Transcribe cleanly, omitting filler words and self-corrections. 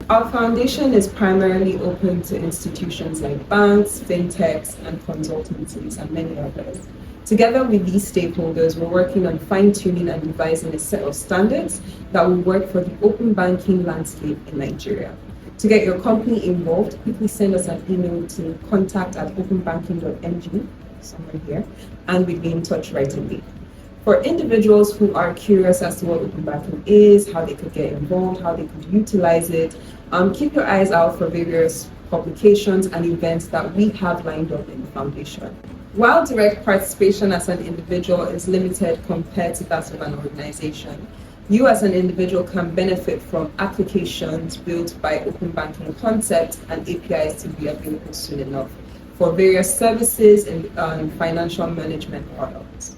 Our foundation is primarily open to institutions like banks, fintechs, and consultancies, and many others. Together with these stakeholders, we're working on fine-tuning and devising a set of standards that will work for the open banking landscape in Nigeria. To get your company involved, quickly send us an email to contact@openbanking.ng, somewhere here, and we'll be in touch right away. For individuals who are curious as to what open banking is, how they could get involved, how they could utilize it, keep your eyes out for various publications and events that we have lined up in the foundation. While direct participation as an individual is limited compared to that of an organization, you as an individual can benefit from applications built by Open Banking Concept and APIs to be available soon enough for various services and financial management products.